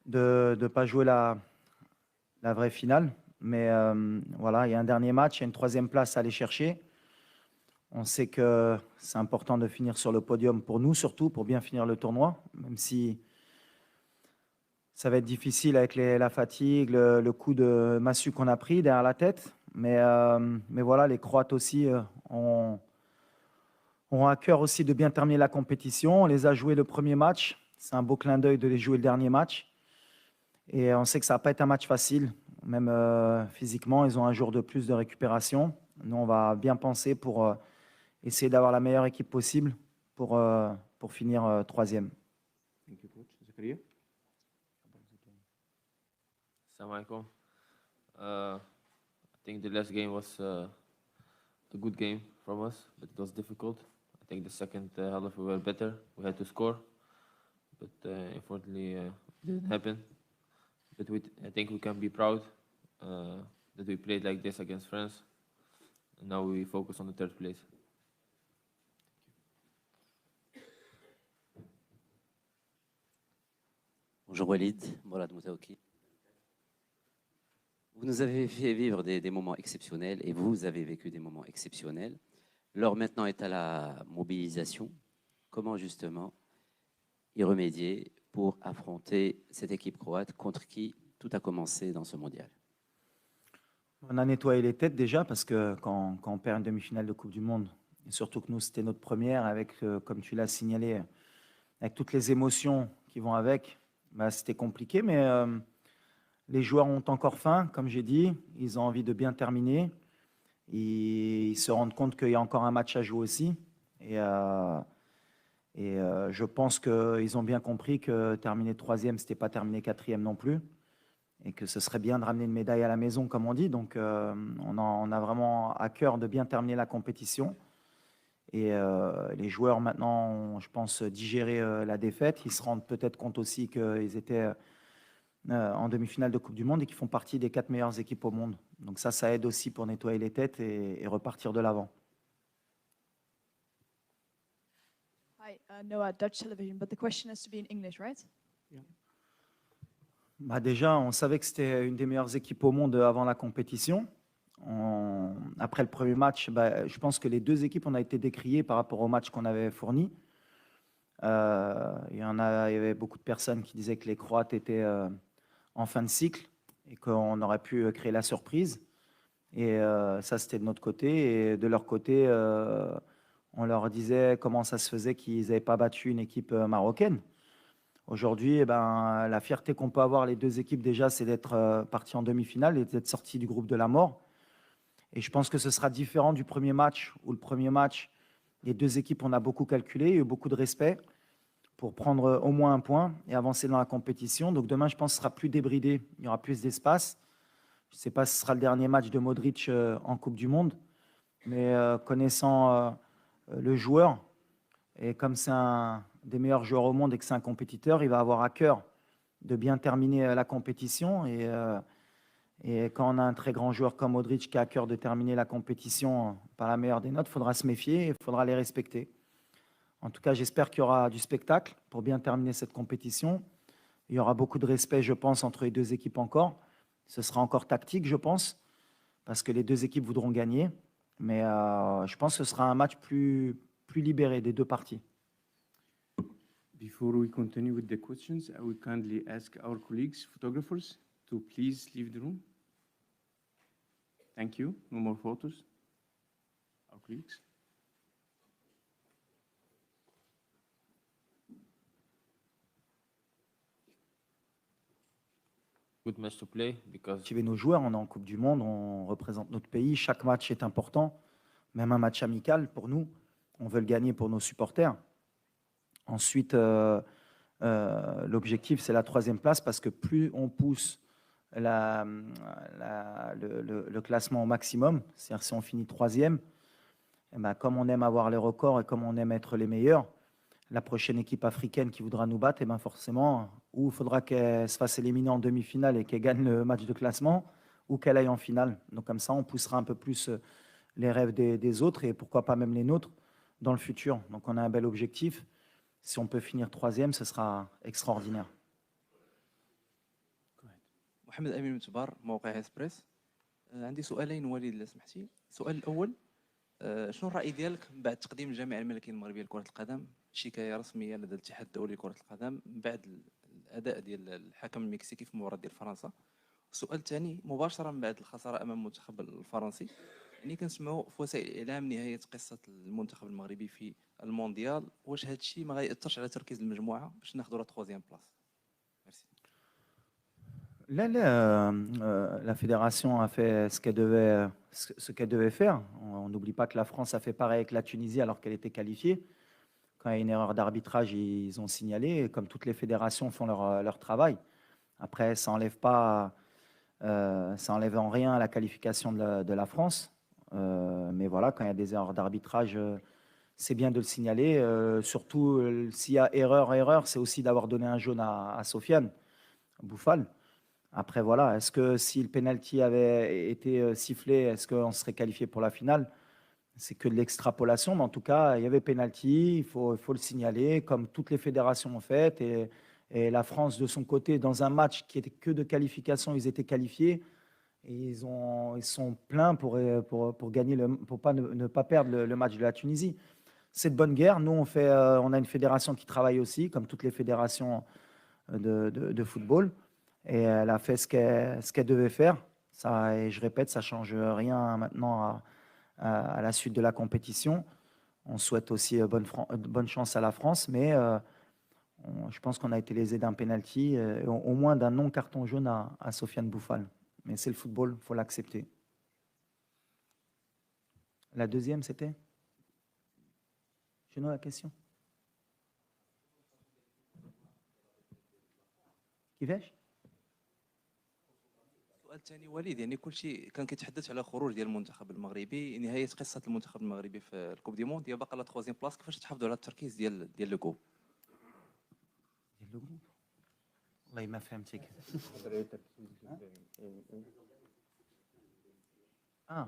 de ne pas jouer la vraie finale. Mais voilà, il y a un dernier match, il y a une troisième place à aller chercher. On sait que c'est important de finir sur le podium pour nous, surtout pour bien finir le tournoi, même si ça va être difficile avec la fatigue, le coup de massue qu'on a pris derrière la tête. Mais voilà, les Croates aussi ont à cœur aussi de bien terminer la compétition. On les a joués le premier match. C'est un beau clin d'œil de les jouer le dernier match. Et on sait que ça va pas être un match facile. Même physiquement, ils ont un jour de plus de récupération. Nous, on va bien penser pour essayer d'avoir la meilleure équipe possible pour finir troisième. Thank you, coach. Zakaria? Assalamu alaikum. I think the last game was a good game from us, but it was difficult. I think the second half we were better. We had to score, but unfortunately it didn't happen. But I think we can be proud that we played like this against France, and now we focus on the third place. Bonjour Walid, Mourad Moutaouki. Vous nous avez fait vivre des moments exceptionnels et vous avez vécu des moments exceptionnels. L'heure maintenant est à la mobilisation. Comment justement y remédier pour affronter cette équipe croate contre qui tout a commencé dans ce mondial? On a nettoyé les têtes déjà parce que quand on perd une demi-finale de Coupe du Monde, et surtout que nous c'était notre première avec, comme tu l'as signalé, avec toutes les émotions qui vont avec, bah, c'était compliqué, mais les joueurs ont encore faim, comme j'ai dit, ils ont envie de bien terminer. Ils se rendent compte qu'il y a encore un match à jouer aussi. Et je pense qu'ils ont bien compris que terminer troisième, ce n'était pas terminer quatrième non plus. Et que ce serait bien de ramener une médaille à la maison, comme on dit. Donc, on a vraiment à cœur de bien terminer la compétition. Et les joueurs, maintenant, ont, je pense, digéré la défaite. Ils se rendent peut-être compte aussi qu'ils étaient en demi-finale de Coupe du Monde et qu'ils font partie des 4 meilleures équipes au monde. Donc ça aide aussi pour nettoyer les têtes et repartir de l'avant. Hi, Noah, Dutch television, but the question has to be in English, right? Yeah. Bah déjà, on savait que c'était une des meilleures équipes au monde avant la compétition. Après le premier match, bah, je pense que les deux équipes, on a été décriées par rapport au match qu'on avait fourni. Il y avait beaucoup de personnes qui disaient que les Croates étaient en fin de cycle et qu'on aurait pu créer la surprise. Et ça, c'était de notre côté. Et de leur côté, on leur disait comment ça se faisait qu'ils n'avaient pas battu une équipe marocaine. Aujourd'hui, eh ben, la fierté qu'on peut avoir les deux équipes déjà, c'est d'être partis en demi-finale et d'être sortis du groupe de la mort. Et je pense que ce sera différent du premier match, où le premier match, les deux équipes, on a beaucoup calculé, il y a eu beaucoup de respect pour prendre au moins un point et avancer dans la compétition. Donc demain, je pense que ce sera plus débridé, il y aura plus d'espace. Je ne sais pas si ce sera le dernier match de Modric en Coupe du Monde, mais connaissant le joueur, et comme c'est un des meilleurs joueurs au monde et que c'est un compétiteur, il va avoir à cœur de bien terminer la compétition. Et quand on a un très grand joueur comme Modric qui a à cœur de terminer la compétition par la meilleure des notes, il faudra se méfier et il faudra les respecter. En tout cas, j'espère qu'il y aura du spectacle pour bien terminer cette compétition. Il y aura beaucoup de respect, je pense, entre les deux équipes encore. Ce sera encore tactique, je pense, parce que les deux équipes voudront gagner. Mais je pense que ce sera un match plus libéré des deux parties. Before we continue with the questions, I would kindly ask our colleagues, photographers, to please leave the room. Thank you. No more photos. Our colleagues. Good match to play because Motiver nos joueurs, on est en Coupe du Monde, on représente notre pays, chaque match est important, même un match amical pour nous, on veut le gagner pour nos supporters. Ensuite, l'objectif c'est la troisième place parce que plus on pousse le classement au maximum, c'est-à-dire si on finit troisième, eh ben, comme on aime avoir les records et comme on aime être les meilleurs, la prochaine équipe africaine qui voudra nous battre, eh ben forcément, ou il faudra qu'elle se fasse éliminer en demi-finale et qu'elle gagne le match de classement, ou qu'elle aille en finale. Donc comme ça, on poussera un peu plus les rêves des autres et pourquoi pas même les nôtres dans le futur. Donc on a un bel objectif. Si on peut finir troisième, ce sera extraordinaire. محمد امين متبار موقع اسبريس. عندي سؤالين وليد الا سمحتي. السؤال الاول، شنو الراي ديالك من بعد تقديم الجامعه الملكيه المغربيه لكره القدم شكايه رسميه لدى الاتحاد الدولي لكره القدم من بعد الاداء ديال الحكم المكسيكي في المباراه ديال فرنسا؟ السؤال الثاني مباشره من بعد الخساره امام المنتخب الفرنسي، يعني كنسمعوا في وسائل الاعلام نهايه قصه المنتخب المغربي في المونديال، واش هذا الشيء ما غيأثرش على تركيز المجموعه باش ناخذوا لا 3 بلاص؟ ميرسي. Là, la fédération a fait ce qu'elle devait faire. On n'oublie pas que la France a fait pareil avec la Tunisie alors qu'elle était qualifiée. Quand il y a une erreur d'arbitrage, ils ont signalé, comme toutes les fédérations font leur travail. Après, ça enlève en rien la qualification de la France. Mais voilà, quand il y a des erreurs d'arbitrage, c'est bien de le signaler. Surtout, s'il y a erreur, c'est aussi d'avoir donné un jaune à Sofiane Bouffal. Après, voilà, est-ce que si le penalty avait été sifflé, est-ce qu'on serait qualifié pour la finale? C'est que de l'extrapolation, mais en tout cas, il y avait penalty, il faut le signaler, comme toutes les fédérations ont fait. Et la France, de son côté, dans un match qui était que de qualification, ils étaient qualifiés. Et ils sont pleins pour gagner pour ne pas perdre le match de la Tunisie. C'est de bonne guerre. Nous, on a une fédération qui travaille aussi, comme toutes les fédérations de football. Et elle a fait ce qu'elle devait faire. Ça, et je répète, ça ne change rien maintenant à la suite de la compétition. On souhaite aussi bonne chance à la France, mais je pense qu'on a été lésé d'un penalty, au moins d'un non-carton jaune à Sofiane Bouffal. Mais c'est le football, il faut l'accepter. La deuxième, c'était Chez nous, la question كيفاش؟ السؤال الثاني وليد، يعني كل شيء كان كيتحدث على خروج ديال المنتخب المغربي، نهايه قصه المنتخب المغربي في الكوب دي موند، هي باقا لا 3 بلاص، كيفاش تحافظوا على التركيز ديال لو كوب؟ والله ما فهمتك. Ah.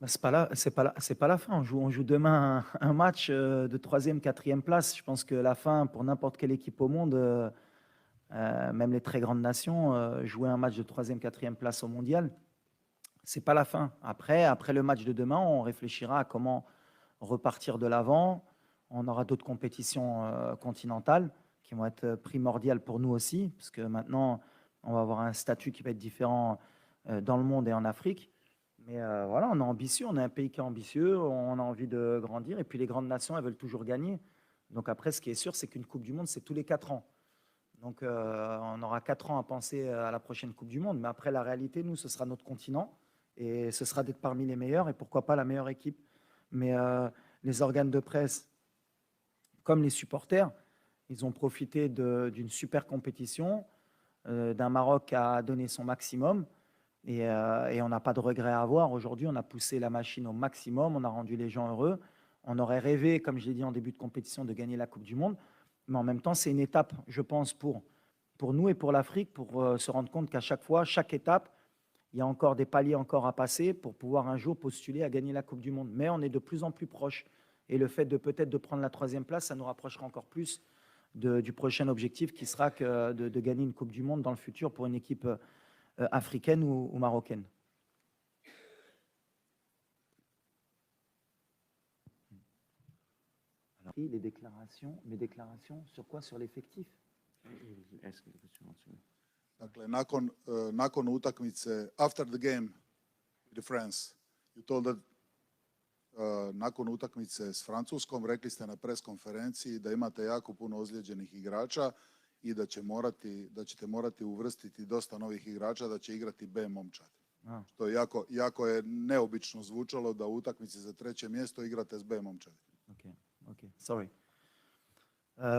Ben, c'est pas la fin. On joue demain un match de 3e, 4e place. Je pense que la fin, pour n'importe quelle équipe au monde, même les très grandes nations, jouer un match de 3e, 4e place au mondial, c'est pas la fin. Après le match de demain, on réfléchira à comment repartir de l'avant. On aura d'autres compétitions continentales qui vont être primordiales pour nous aussi, parce que maintenant, on va avoir un statut qui va être différent dans le monde et en Afrique. Mais voilà, on est ambitieux, on est un pays qui est ambitieux, on a envie de grandir, et puis les grandes nations, elles veulent toujours gagner. Donc après, ce qui est sûr, c'est qu'une Coupe du Monde, c'est tous les 4 ans. Donc on aura 4 ans à penser à la prochaine Coupe du Monde, mais après, la réalité, nous, ce sera notre continent, et ce sera d'être parmi les meilleurs, et pourquoi pas la meilleure équipe. Mais les organes de presse, comme les supporters, ils ont profité d'une super compétition, d'un Maroc qui a donné son maximum, et on n'a pas de regret à avoir. Aujourd'hui, on a poussé la machine au maximum, on a rendu les gens heureux. On aurait rêvé, comme je l'ai dit en début de compétition, de gagner la Coupe du Monde, mais en même temps, c'est une étape, je pense, pour nous et pour l'Afrique, pour se rendre compte qu'à chaque fois, chaque étape, il y a encore des paliers encore à passer pour pouvoir un jour postuler à gagner la Coupe du Monde. Mais on est de plus en plus proche. Et le fait de peut-être de prendre la 3e place, ça nous rapprochera encore plus du prochain objectif qui sera de gagner une Coupe du Monde dans le futur pour une équipe africaine ou marocaine. Alors, mes déclarations sur quoi? Sur l'effectif? Ask the question also. Dakle, nakon utakmice, after the game with France, you told that nakon utakmice s Francuskom, rekli ste na pres konferenciji da imate jako puno ozlijeđenih igrača i da ćete morati uvrstiti dosta novih igrača, da će igrati B momčad. Što jako je neobično zvučalo da u utakmici za 3. mjesto igrate s B momčad. Ok, sorry.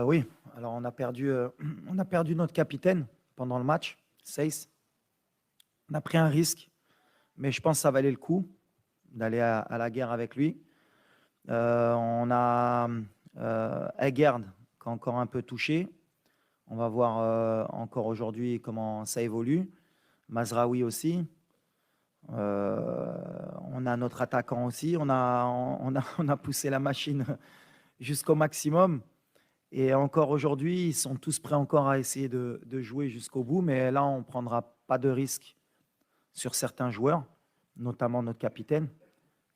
Oui, alors on a perdu notre capitaine pendant le match, Seyss. On a pris un risque, mais je pense que ça valait le coup d'aller à la guerre avec lui. On a Egerd qui est encore un peu touché. On va voir encore aujourd'hui comment ça évolue. Mazraoui aussi. On a notre attaquant aussi. On a poussé la machine jusqu'au maximum. Et encore aujourd'hui, ils sont tous prêts encore à essayer de jouer jusqu'au bout, mais là, on ne prendra pas de risque sur certains joueurs, notamment notre capitaine,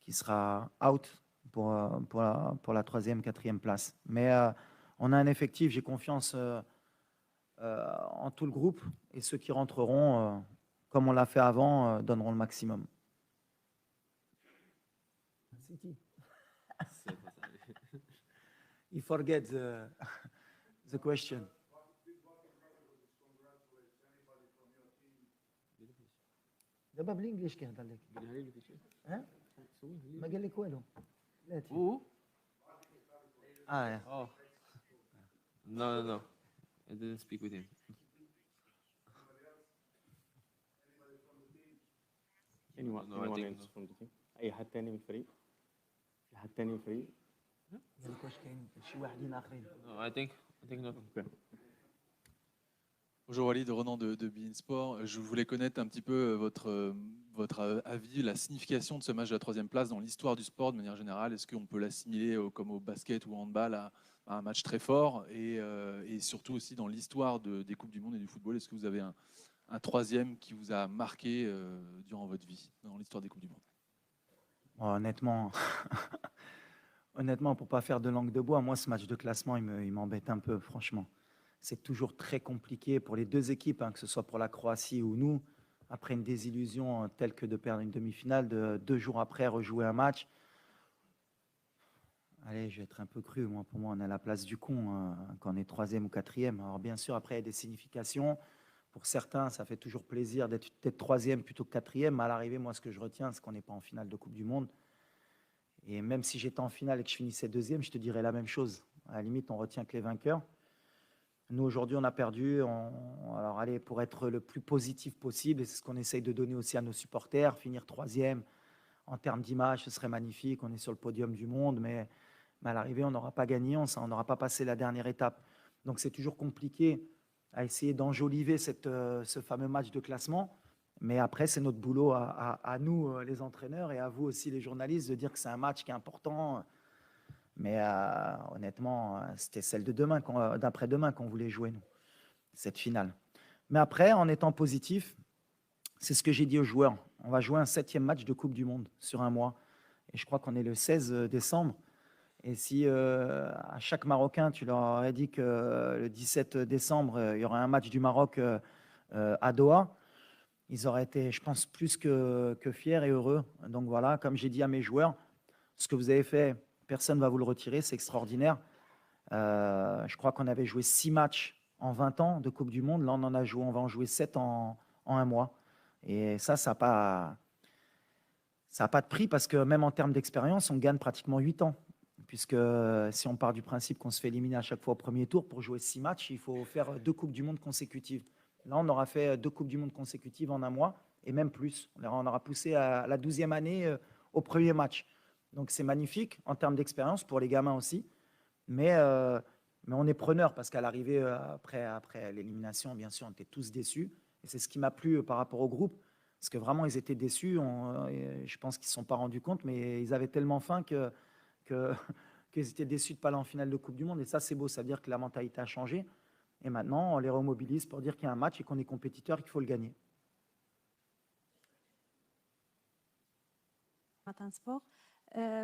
qui sera out pour la troisième, quatrième place. Mais on a un effectif, j'ai confiance en tout le groupe, et ceux qui rentreront, comme on l'a fait avant, donneront le maximum. You forget the question. دابا بالانجليش كيهضر لك ها ما قال لك والو لا Who? اه Oh. No. I didn't speak with him. anyone No, I anyone think else from the team اي حد تاني من الفريق في حد تاني من الفريق قال لك واش كاين شي واحدين اخرين No, I think not. Bonjour Walid, Ronan de beIN Sport. Je voulais connaître un petit peu votre avis, la signification de ce match de la troisième place dans l'histoire du sport de manière générale. Est-ce qu'on peut l'assimiler comme au basket ou au handball à un match très fort et surtout aussi dans l'histoire des Coupes du Monde et du football? Est-ce que vous avez un troisième qui vous a marqué durant votre vie dans l'histoire des Coupes du Monde? Honnêtement, honnêtement, pour pas faire de langue de bois, moi, ce match de classement, il m'embête un peu, franchement. C'est toujours très compliqué pour les deux équipes, hein, que ce soit pour la Croatie ou nous. Après une désillusion telle que de perdre une demi-finale, 2 jours après rejouer un match. Allez, je vais être un peu cru. Moi, pour moi, on est à la place du con quand on est troisième ou quatrième. Alors bien sûr, après, il y a des significations. Pour certains, ça fait toujours plaisir d'être troisième plutôt que quatrième. Mais à l'arrivée, moi, ce que je retiens, c'est qu'on n'est pas en finale de Coupe du Monde. Et même si j'étais en finale et que je finissais deuxième, je te dirais la même chose. À la limite, on retient que les vainqueurs. Nous, aujourd'hui, on a perdu. Alors, allez, pour être le plus positif possible, et c'est ce qu'on essaye de donner aussi à nos supporters, finir troisième en termes d'image, ce serait magnifique. On est sur le podium du monde, mais à l'arrivée, on n'aura pas gagné, on n'aura pas passé la dernière étape. Donc, c'est toujours compliqué à essayer d'enjoliver ce fameux match de classement. Mais après, c'est notre boulot à nous, les entraîneurs, et à vous aussi, les journalistes, de dire que c'est un match qui est important. Mais honnêtement, c'était celle de demain, d'après-demain qu'on voulait jouer, nous, cette finale. Mais après, en étant positif, c'est ce que j'ai dit aux joueurs. On va jouer un 7e match de Coupe du Monde sur un mois. Et je crois qu'on est le 16 décembre. Et si à chaque Marocain, tu leur aurais dit que le 17 décembre, il y aurait un match du Maroc à Doha, ils auraient été, je pense, plus que fiers et heureux. Donc voilà, comme j'ai dit à mes joueurs, ce que vous avez fait, personne ne va vous le retirer, c'est extraordinaire. Je crois qu'on avait joué 6 matchs en 20 ans de Coupe du Monde. Là, on va en jouer 7 en un mois. Et ça n'a pas de prix parce que même en termes d'expérience, on gagne pratiquement 8 ans. Puisque si on part du principe qu'on se fait éliminer à chaque fois au premier tour, pour jouer 6 matchs, il faut faire 2 Coupes du Monde consécutives. Là, on aura fait 2 Coupes du Monde consécutives en un mois et même plus. On aura poussé à la 12e année au premier match. Donc, c'est magnifique en termes d'expérience pour les gamins aussi. Mais on est preneur parce qu'à l'arrivée, après l'élimination, bien sûr, on était tous déçus. Et c'est ce qui m'a plu par rapport au groupe. Parce que vraiment, ils étaient déçus. Je pense qu'ils ne se sont pas rendus compte, mais ils avaient tellement faim qu'ils étaient déçus de ne pas aller en finale de Coupe du Monde. Et ça, c'est beau. Ça veut dire que la mentalité a changé. Et maintenant, on les remobilise pour dire qu'il y a un match et qu'on est compétiteur et qu'il faut le gagner. ماتان سبور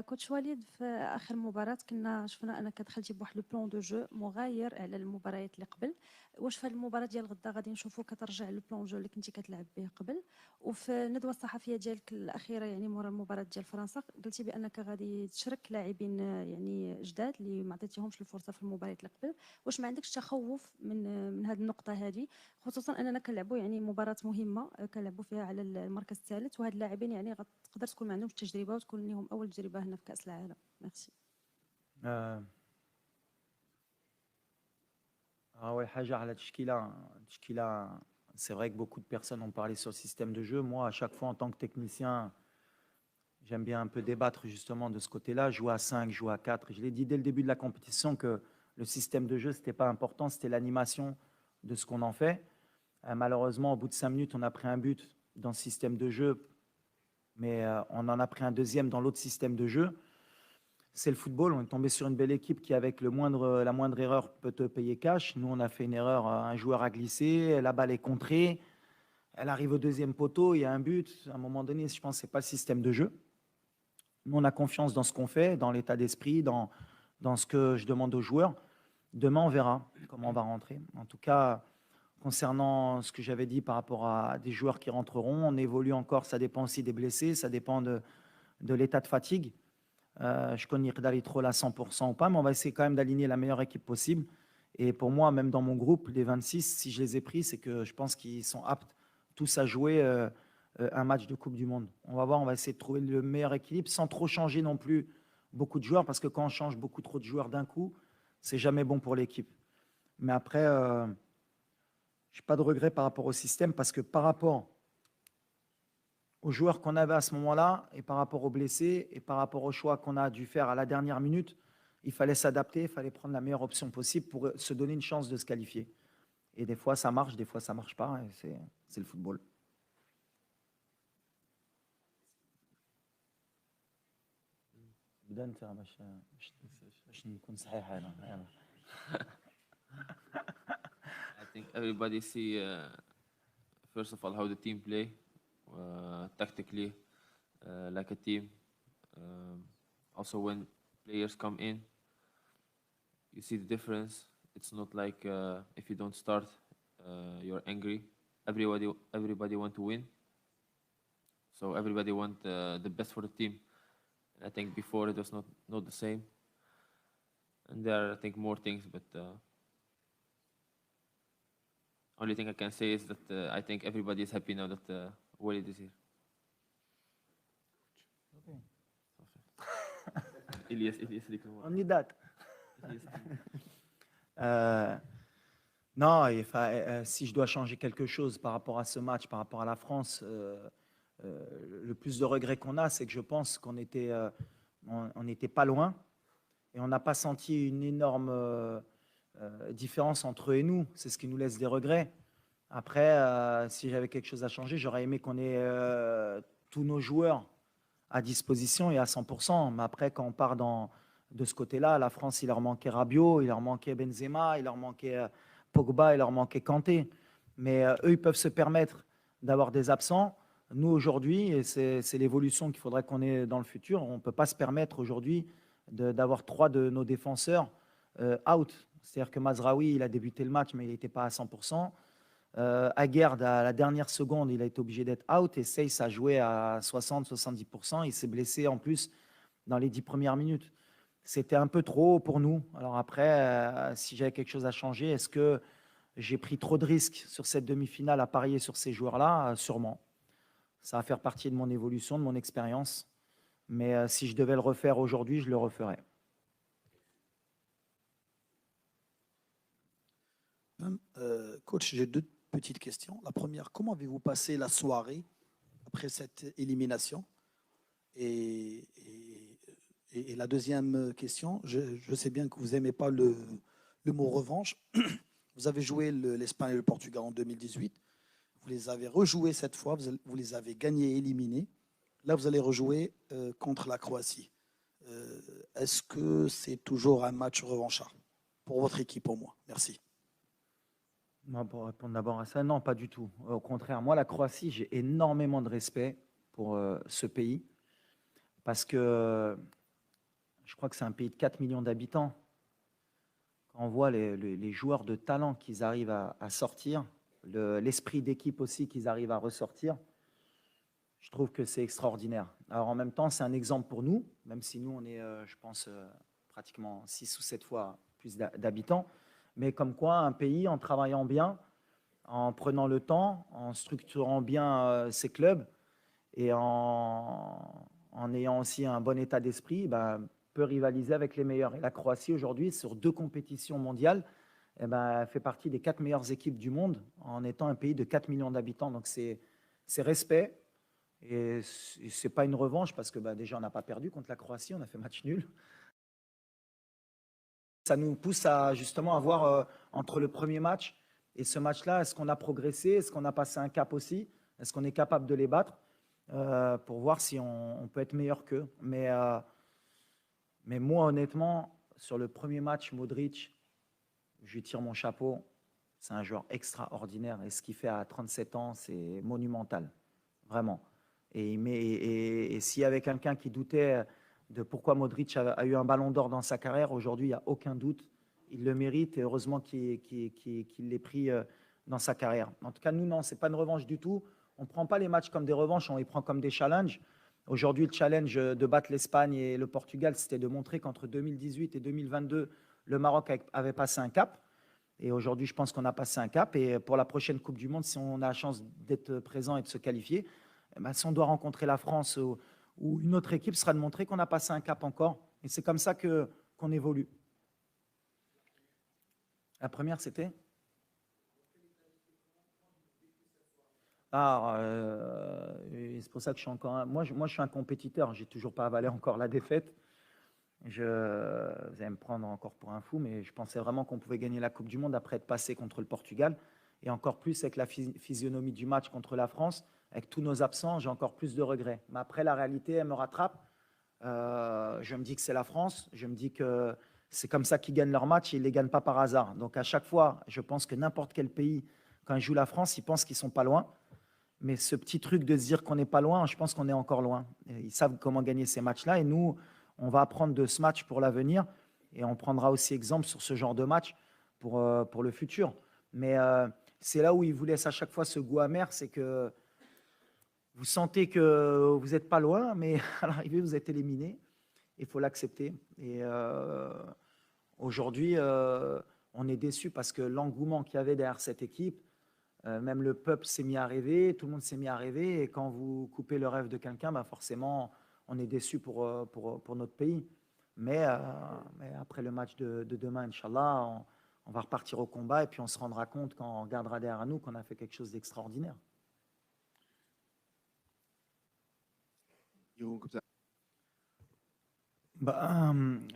كوتش وليد في اخر مباراه كنا شفنا انك دخلتي بواحد لو بلان دو جو مغاير على المباريات اللي قبل. واش في هذه المباراه ديال غدا غادي نشوفوا كترجع لو بلان جو اللي كنتي كتلعب به قبل؟ وفي الندوه الصحفيه ديالك الاخيره يعني مورا المباراه ديال فرنسا قلتي بانك غادي تشرك لاعبين يعني جداد اللي ما عطيتيهمش الفرصه في المباريات اللي قبل. واش ما عندكش تخوف من هذه النقطه هذه، خصوصا اننا كنلعبوا يعني مباراه مهمه كنلعبوا فيها على المركز الثالث، وهاد اللاعبين يعني غتقدر تكون ما عندهمش تجربه وتكون لهم اول تجربه هنا في كاس العالم؟ ميرسي. C'est vrai que beaucoup de personnes ont parlé sur le système de jeu. Moi, à chaque fois, en tant que technicien, j'aime bien un peu débattre justement de ce côté-là. Jouer à 5, jouer à 4. Je l'ai dit dès le début de la compétition que le système de jeu, ce n'était pas important, c'était l'animation de ce qu'on en fait. Malheureusement, au bout de 5 minutes, on a pris un but dans le système de jeu, mais on en a pris un deuxième dans l'autre système de jeu. c'est le football. On est tombé sur une belle équipe qui, avec la moindre erreur, peut te payer cash. Nous, on a fait une erreur, un joueur a glissé, la balle est contrée, elle arrive au deuxième poteau, il y a un but. À un moment donné, je pense que ce n'est pas le système de jeu. Nous, on a confiance dans ce qu'on fait, dans l'état d'esprit, dans ce que je demande aux joueurs. Demain, on verra comment on va rentrer. En tout cas, concernant ce que j'avais dit par rapport à des joueurs qui rentreront, on évolue encore, ça dépend aussi des blessés, ça dépend de l'état de fatigue. Je connais d'aller trop à 100% ou pas, mais on va essayer quand même d'aligner la meilleure équipe possible. Et pour moi, même dans mon groupe, les 26, si je les ai pris, c'est que je pense qu'ils sont aptes tous à jouer un match de Coupe du Monde. On va voir, on va essayer de trouver le meilleur équilibre sans trop changer non plus beaucoup de joueurs, parce que quand on change beaucoup trop de joueurs d'un coup, c'est jamais bon pour l'équipe. Mais après, je n'ai pas de regret par rapport au système, parce que par rapport aux joueurs qu'on avait à ce moment-là, et par rapport aux blessés, et par rapport au choix qu'on a dû faire à la dernière minute, il fallait s'adapter, il fallait prendre la meilleure option possible pour se donner une chance de se qualifier. Et des fois, ça marche, des fois, ça ne marche pas. C'est le football. I think everybody see first of all how the team play tactically like a team. Also when players come in, you see the difference. It's not like if you don't start, you're angry. Everybody want to win. So everybody want the best for the team. And I think before it was not the same. And there are, I think, more things, but only thing I can say is that I think everybody is happy now that Walid is here. Elias, On y date. Non, si je dois changer quelque chose par rapport à ce match, par rapport à la France, le plus de regrets qu'on a, c'est que je pense qu'on était, on n'était pas loin et on n'a pas senti une énorme différence entre eux et nous. C'est ce qui nous laisse des regrets. Après, si j'avais quelque chose à changer, j'aurais aimé qu'on ait tous nos joueurs à disposition et à 100%. Mais après, quand on part de ce côté-là, la France, il leur manquait Rabiot, il leur manquait Benzema, il leur manquait Pogba, il leur manquait Kanté. Mais eux, ils peuvent se permettre d'avoir des absents. Nous, aujourd'hui, et c'est l'évolution qu'il faudrait qu'on ait dans le futur, on ne peut pas se permettre aujourd'hui d'avoir 3 de nos défenseurs out. C'est-à-dire que Mazraoui, il a débuté le match, mais il n'était pas à 100%. Aguerd, à la dernière seconde, il a été obligé d'être out. Et Seyss a joué à 60-70%. Il s'est blessé en plus dans les 10 premières minutes. C'était un peu trop pour nous. Alors après, si j'avais quelque chose à changer, est-ce que j'ai pris trop de risques sur cette demi-finale à parier sur ces joueurs-là? Sûrement. Ça va faire partie de mon évolution, de mon expérience. Mais si je devais le refaire aujourd'hui, je le referais. Coach, j'ai 2 petites questions. La première, comment avez-vous passé la soirée après cette élimination? Et la deuxième question, je sais bien que vous n'aimez pas le mot revanche. Vous avez joué l'Espagne et le Portugal en 2018. Vous les avez rejoués cette fois, vous les avez gagnés et éliminés. Là, vous allez rejouer contre la Croatie. Est-ce que c'est toujours un match revanchard pour votre équipe au moins? Merci. Moi, pour répondre d'abord à ça, non, pas du tout. Au contraire, moi, la Croatie, j'ai énormément de respect pour ce pays parce que je crois que c'est un pays de 4 millions d'habitants. Quand on voit les joueurs de talent qu'ils arrivent à sortir, l'esprit d'équipe aussi qu'ils arrivent à ressortir, je trouve que c'est extraordinaire. Alors en même temps, c'est un exemple pour nous, même si nous, on est, je pense, pratiquement 6 ou 7 fois plus d'habitants. Mais comme quoi, un pays, en travaillant bien, en prenant le temps, en structurant bien ses clubs et en ayant aussi un bon état d'esprit, peut rivaliser avec les meilleurs. Et la Croatie, aujourd'hui, sur 2 compétitions mondiales, fait partie des 4 meilleures équipes du monde en étant un pays de 4 millions d'habitants. Donc, c'est respect. Et ce n'est pas une revanche parce que déjà, on n'a pas perdu contre la Croatie, on a fait match nul. Ça nous pousse à justement avoir entre le premier match et ce match-là, est-ce qu'on a progressé? Est-ce qu'on a passé un cap aussi? Est-ce qu'on est capable de les battre pour voir si on peut être meilleur qu'eux? Mais Mais moi, honnêtement, sur le premier match, Modric, je lui tire mon chapeau. C'est un joueur extraordinaire. Et ce qu'il fait à 37 ans, c'est monumental. Vraiment. Et s'il y avait quelqu'un qui doutait de pourquoi Modric a eu un ballon d'or dans sa carrière, aujourd'hui, il n'y a aucun doute. Il le mérite et heureusement qu'il l'ait pris dans sa carrière. En tout cas, nous, non, ce n'est pas une revanche du tout. On ne prend pas les matchs comme des revanches, on les prend comme des challenges. Aujourd'hui, le challenge de battre l'Espagne et le Portugal, c'était de montrer qu'entre 2018 et 2022, le Maroc avait passé un cap. Et aujourd'hui, je pense qu'on a passé un cap. Et pour la prochaine Coupe du Monde, si on a la chance d'être présent et de se qualifier, eh ben, si on doit rencontrer la France ou une autre équipe, ce sera de montrer qu'on a passé un cap encore. Et c'est comme ça qu'on évolue. La première, c'était c'est pour ça que je suis encore. Moi, je suis un compétiteur. J'ai toujours pas avalé encore la défaite. Vous allez me prendre encore pour un fou, mais je pensais vraiment qu'on pouvait gagner la Coupe du Monde après être passé contre le Portugal. Et encore plus avec la physionomie du match contre la France, avec tous nos absents, j'ai encore plus de regrets. Mais après, la réalité, elle me rattrape. Je me dis que c'est la France. Je me dis que c'est comme ça qu'ils gagnent leur match et ils ne les gagnent pas par hasard. Donc à chaque fois, je pense que n'importe quel pays, quand ils jouent la France, ils pensent qu'ils ne sont pas loin. Mais ce petit truc de se dire qu'on n'est pas loin, je pense qu'on est encore loin. Et ils savent comment gagner ces matchs-là. Et nous, on va apprendre de ce match pour l'avenir. Et on prendra aussi exemple sur ce genre de match pour le futur. Mais c'est là où ils vous laissent à chaque fois ce goût amer, c'est que vous sentez que vous n'êtes pas loin, mais à l'arrivée, vous êtes éliminé. Il faut l'accepter. Et aujourd'hui, on est déçus parce que l'engouement qu'il y avait derrière cette équipe, même le peuple s'est mis à rêver, tout le monde s'est mis à rêver. Et quand vous coupez le rêve de quelqu'un, bah forcément, on est déçu pour notre pays. Mais après le match de demain, Inch'Allah, on va repartir au combat et puis on se rendra compte quand on regardera derrière nous qu'on a fait quelque chose d'extraordinaire.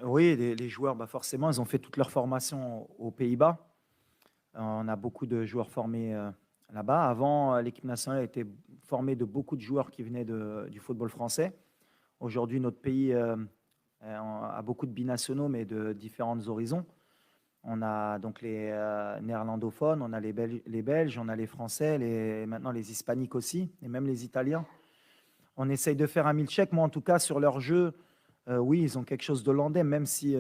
Oui, les joueurs, forcément, ils ont fait toute leur formation aux Pays-Bas. On a beaucoup de joueurs formés là-bas. Avant, l'équipe nationale était formée de beaucoup de joueurs qui venaient du football français. Aujourd'hui, notre pays a beaucoup de binationaux, mais de différents horizons. On a donc les néerlandophones, on a les Belges, on a les Français, maintenant les Hispaniques aussi, et même les Italiens. On essaye de faire un milkshake. Moi, en tout cas, sur leur jeu, oui, ils ont quelque chose d'hollandais, même si,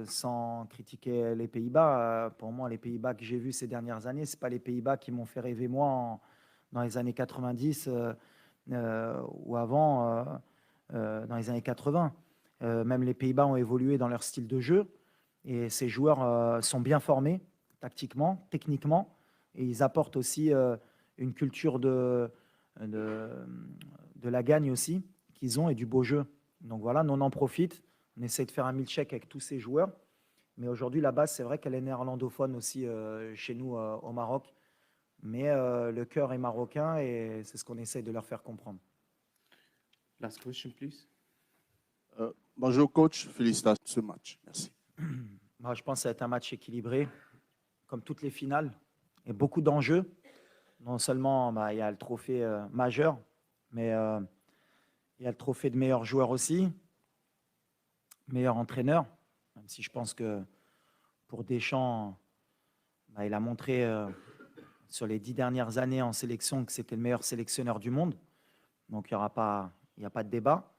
sans critiquer les Pays-Bas, pour moi, les Pays-Bas que j'ai vus ces dernières années, ce n'est pas les Pays-Bas qui m'ont fait rêver, moi, dans les années 90 ou avant, dans les années 80. Même les Pays-Bas ont évolué dans leur style de jeu. Et ces joueurs sont bien formés, tactiquement, techniquement. Et ils apportent aussi une culture de la gagne aussi qu'ils ont et du beau jeu. Donc voilà, nous on en profite. On essaie de faire un milkshake avec tous ces joueurs. Mais aujourd'hui, la base, c'est vrai qu'elle est néerlandophone aussi chez nous au Maroc. Mais le cœur est marocain et c'est ce qu'on essaie de leur faire comprendre. Last question, please. Bonjour coach, félicitations pour ce match. Merci. Moi, je pense que ça va être un match équilibré, comme toutes les finales, et beaucoup d'enjeux. Non seulement il y a le trophée majeur, mais il y a le trophée de meilleur joueur aussi, meilleur entraîneur, même si je pense que pour Deschamps, il a montré sur les 10 dernières années en sélection que c'était le meilleur sélectionneur du monde. Donc il n'y a pas de débat.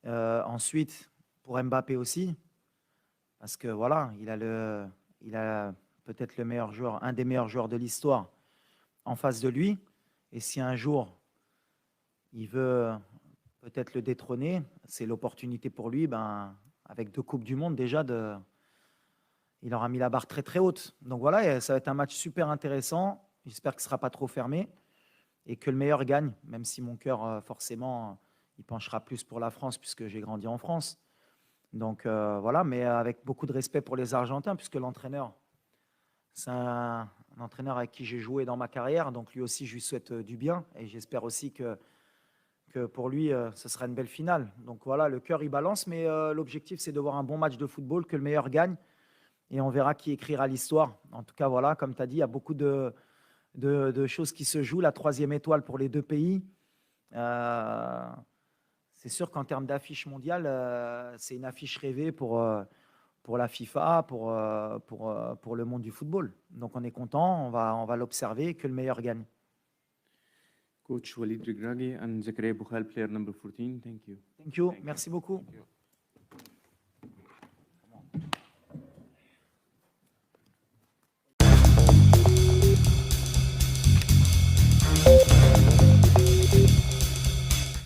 Ensuite, pour Mbappé aussi, parce que voilà, il a peut-être le meilleur joueur, un des meilleurs joueurs de l'histoire en face de lui. Et si un jour il veut peut-être le détrôner, c'est l'opportunité pour lui, avec 2 Coupes du Monde déjà, il aura mis la barre très très haute. Donc voilà, ça va être un match super intéressant. J'espère que ce ne sera pas trop fermé et que le meilleur gagne, même si mon cœur, forcément, il penchera plus pour la France puisque j'ai grandi en France. Donc voilà, mais avec beaucoup de respect pour les Argentins, puisque l'entraîneur, c'est un entraîneur avec qui j'ai joué dans ma carrière, donc lui aussi, je lui souhaite du bien, et j'espère aussi que pour lui, ce sera une belle finale. Donc voilà, le cœur, il balance, mais l'objectif, c'est de voir un bon match de football, que le meilleur gagne, et on verra qui écrira l'histoire. En tout cas, voilà, comme tu as dit, il y a beaucoup de choses qui se jouent, la 3e étoile pour les 2 pays. c'est sûr qu'en termes d'affiche mondiale, c'est une affiche rêvée pour la FIFA, pour le monde du football. Donc on est content, on va l'observer, que le meilleur gagne. Coach Walid Regragui and Zakaria Boukhal, player number 14. Thank you. Thank you, merci beaucoup. Thank you.